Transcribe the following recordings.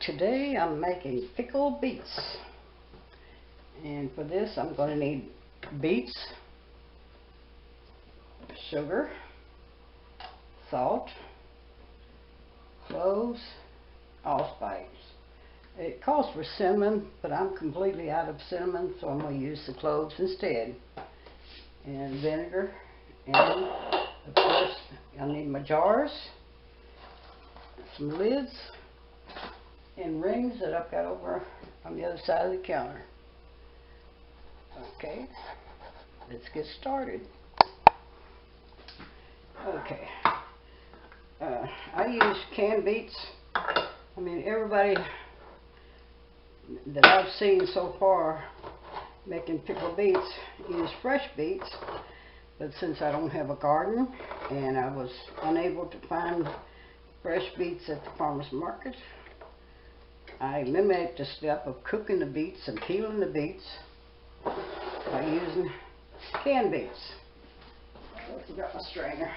Today I'm making pickled beets, and for this I'm going to need beets, sugar, salt, cloves, allspice. It calls for cinnamon, but I'm completely out of cinnamon, so I'm going to use the cloves instead. And vinegar, and of course I need my jars, some lids, and rings that I've got over on the other side of the counter. Okay, let's get started. Okay, I use canned beets. I mean, everybody that I've seen so far making pickled beets use fresh beets, but since I don't have a garden and I was unable to find fresh beets at the farmer's market, I eliminated the step of cooking the beets and peeling the beets by using canned beets. I forgot my strainer.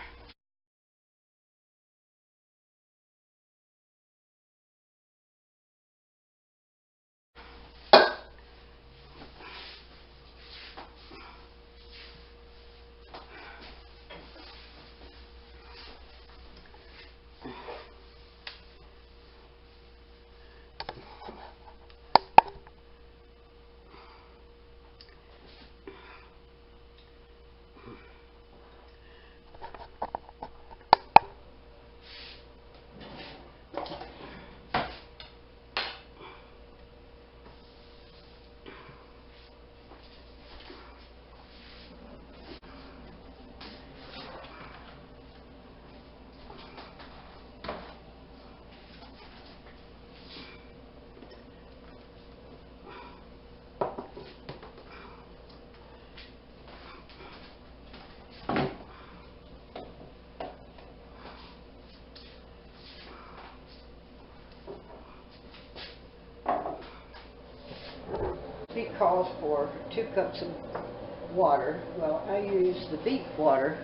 It calls for 2 cups of water. Well, I use the beet water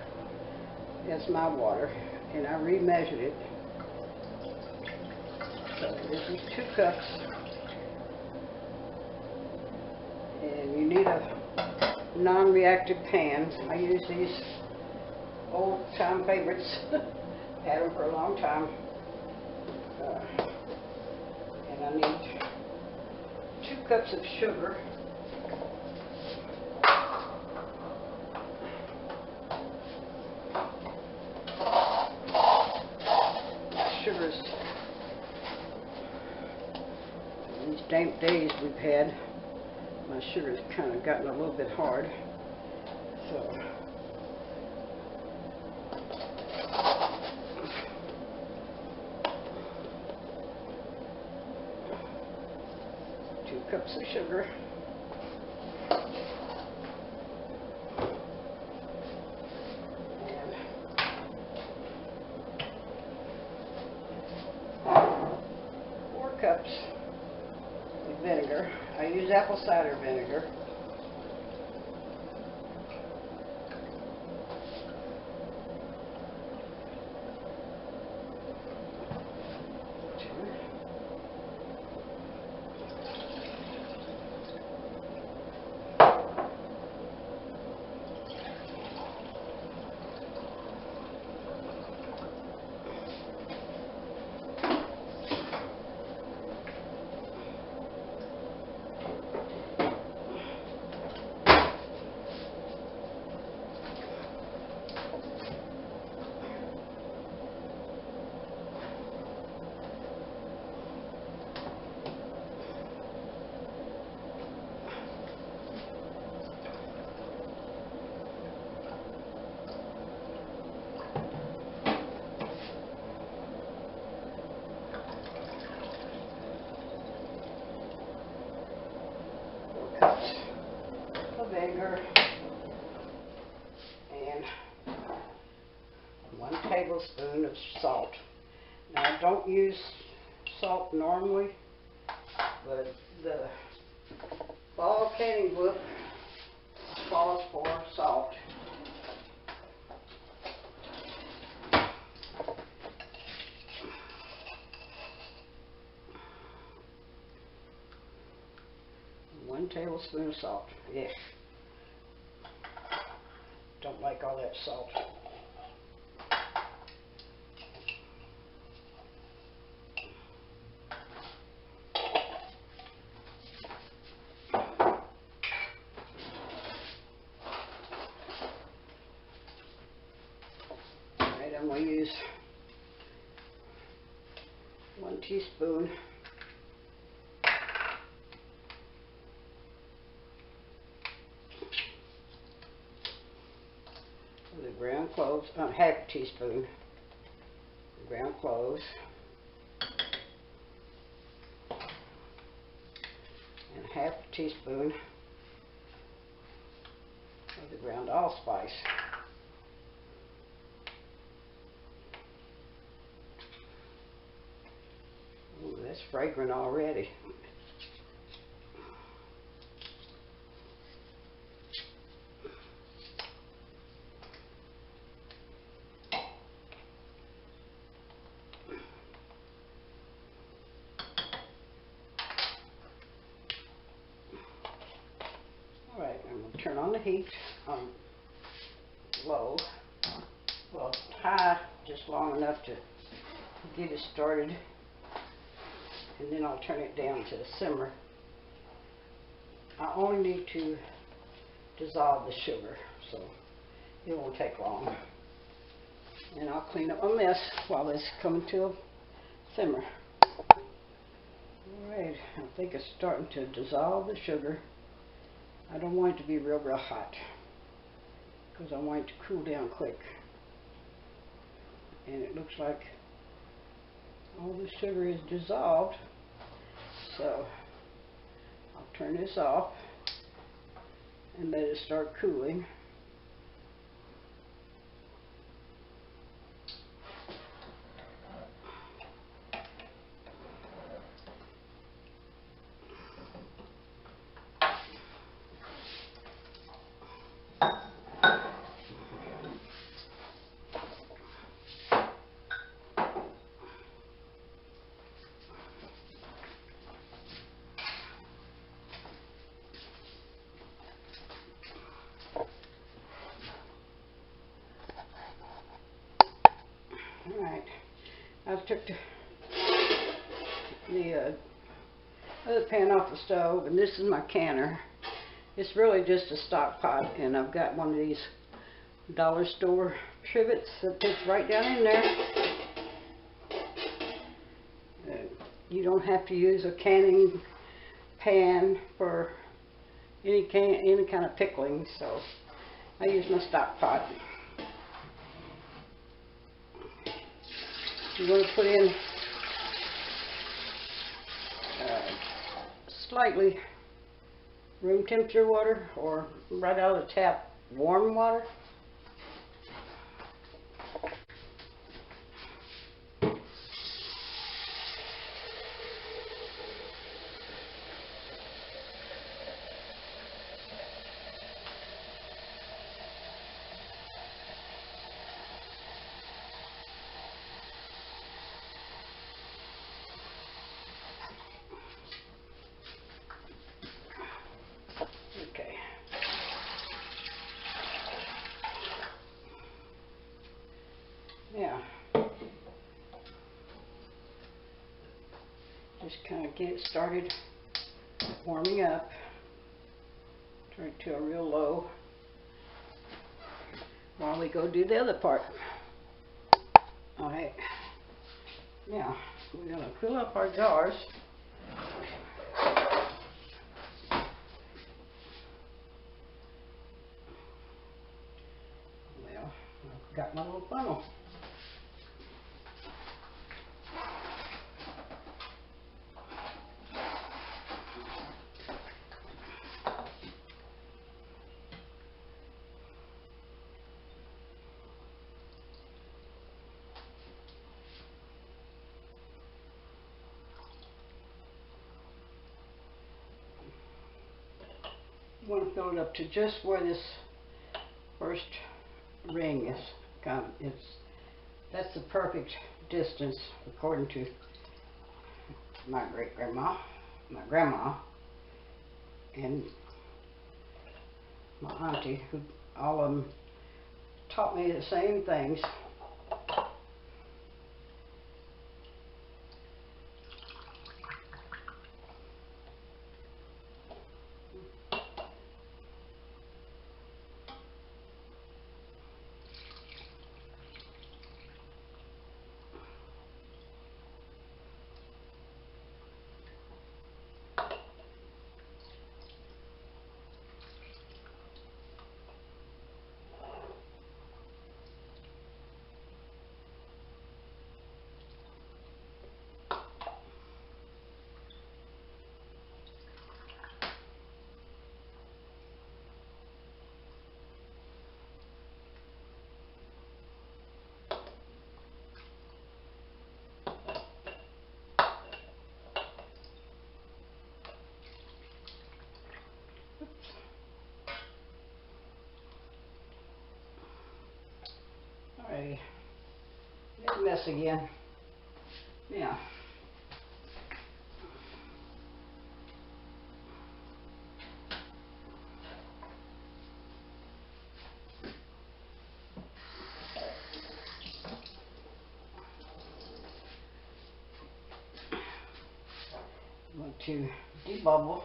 as my water, and I remeasured it. So this is 2 cups, and you need a non-reactive pan. I use these old-time favorites. Had them for a long time, and I need 2 cups of sugar. Sugar's, these damp days we've had, my sugar's kind of gotten a little bit hard. So cups of sugar. And 4 cups of vinegar. I use apple cider vinegar. Of vinegar and 1 tablespoon of salt. Now, I don't use salt normally, but the fall canning book calls for salt. tablespoon of salt. Yeah. Don't like all that salt. Alright, I'm going to use 1 teaspoon of the ground cloves, half a teaspoon ground cloves, and half a teaspoon of the ground allspice. Ooh, that's fragrant already. Alright, I'm going to turn on the heat on low. Well, high just long enough to get it started, and then I'll turn it down to a simmer. I only need to dissolve the sugar, so it won't take long. And I'll clean up my mess while it's coming to a simmer. Alright, I think it's starting to dissolve the sugar. I don't want it to be real hot, because I want it to cool down quick. And it looks like all the sugar is dissolved, so I'll turn this off and let it start cooling. Alright, I took the other pan off the stove, and this is my canner. It's really just a stock pot, and I've got one of these dollar store trivets that fits right down in there. You don't have to use a canning pan for any kind of pickling, so I use my stock pot. You're going to put in slightly room temperature water, or right out of the tap warm water. Okay. Now, just kind of get it started warming up. Turn it to a real low while we go do the other part. Alright. Now, we're going to fill up our jars. Well, I've got my little funnel. You want to fill it up to just where this first ring is. That's the perfect distance according to my grandma. and my auntie, who all of them taught me the same things. Alrighty, big mess again. Yeah. I'm going to debubble.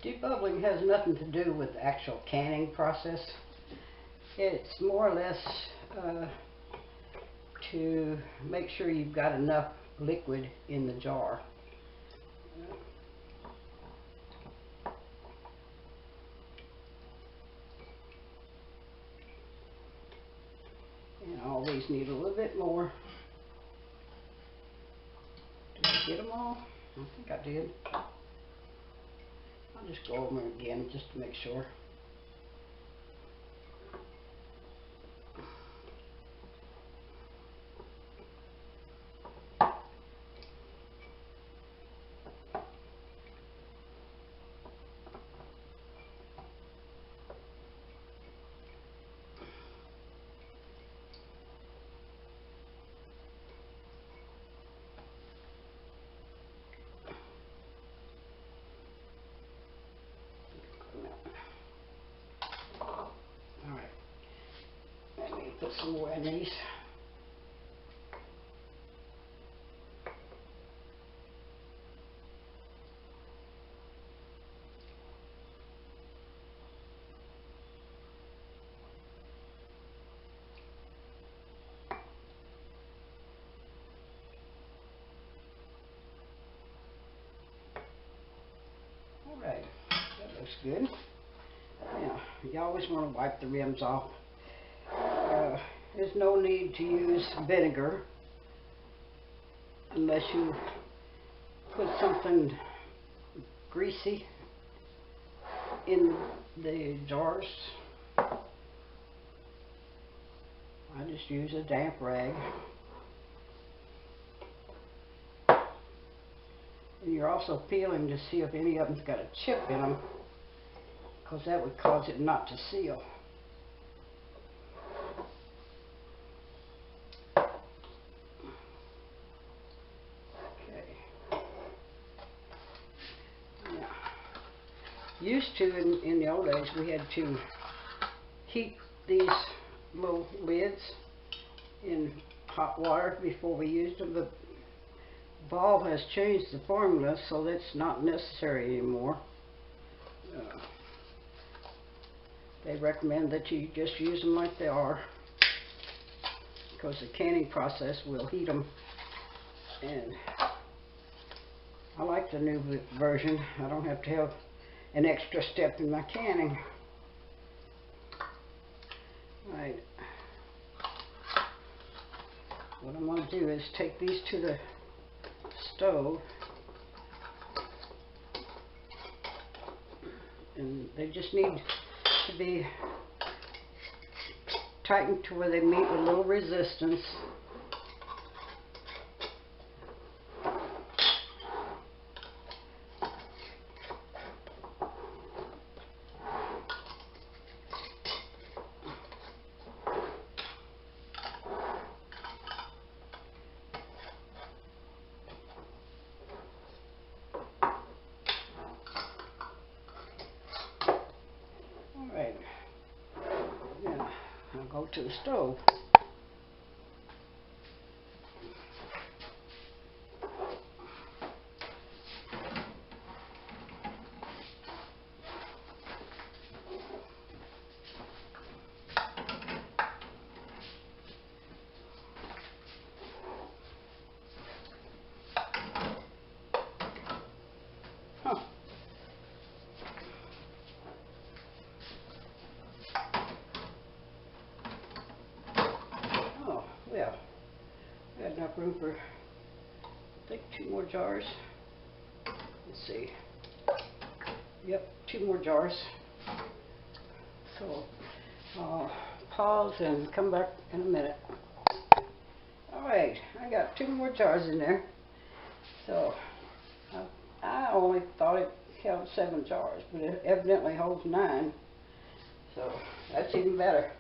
Debubbling has nothing to do with the actual canning process. It's more or less to make sure you've got enough liquid in the jar. And all these need a little bit more. Did I get them all? I think I did. I'll just go over them again just to make sure. Put some more in these. All right, that looks good. Now, you always want to wipe the rims off. There's no need to use vinegar unless you put something greasy in the jars. I just use a damp rag. And you're also peeling to see if any of them's got a chip in them, because that would cause it not to seal. Used to, in the old days, we had to heat these little lids in hot water before we used them, but Ball has changed the formula, so that's not necessary anymore. They recommend that you just use them like they are, because the canning process will heat them. And I like the new version. I don't have to have an extra step in my canning. Right. What I'm going to do is take these to the stove, and they just need to be tightened to where they meet with a little resistance. Alright, now I'll go to the stove. Huh. Oh, well, I got enough room for, I think, 2 more jars. Let's see. Yep, 2 more jars. So I'll pause and come back in a minute. Alright, I got 2 more jars in there. So I only thought it held 7 jars, but it evidently holds 9. So that's even better.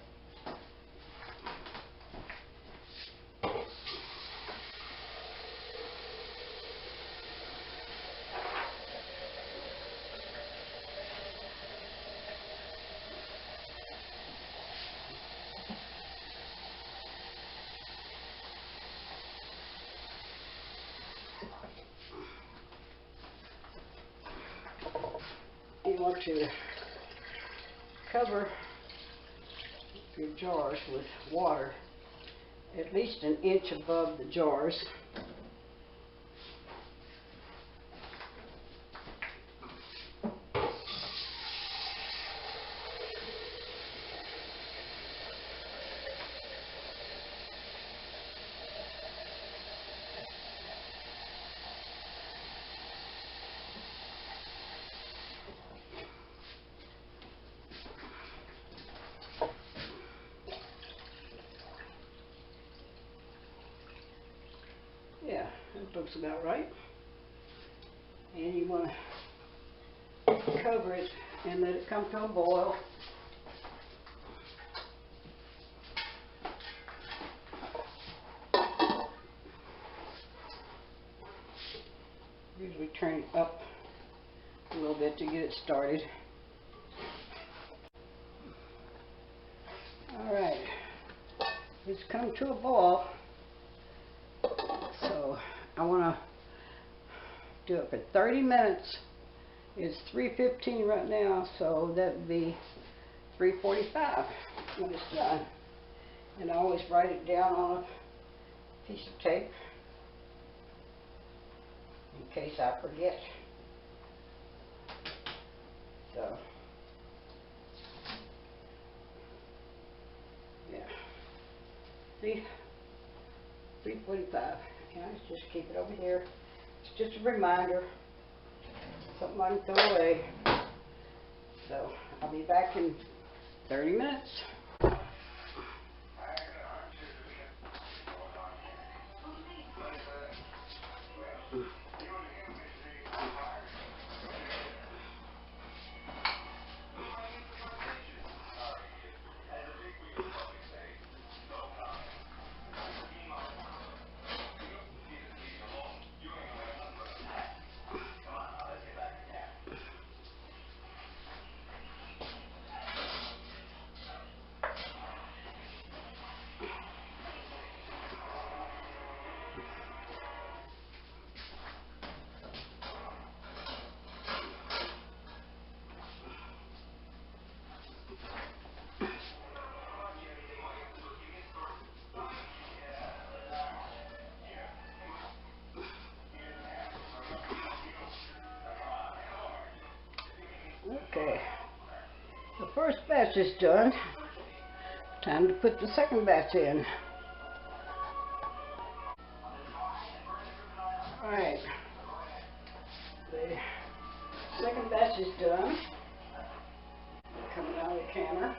You want to cover your jars with water at least an inch above the jars. Yeah, that looks about right. And you want to cover it and let it come to a boil. Usually turn it up a little bit to get it started. Alright, it's come to a boil. So I want to do it for 30 minutes. It's 3:15 right now, so that would be 3:45 when it's done. And I always write it down on a piece of tape in case I forget. So, yeah. See? 3:45. And I just keep it over here. It's just a reminder. Something I can throw away. So, I'll be back in 30 minutes. Okay, the first batch is done. Time to put the second batch in. Alright, is done. Coming out of the canner.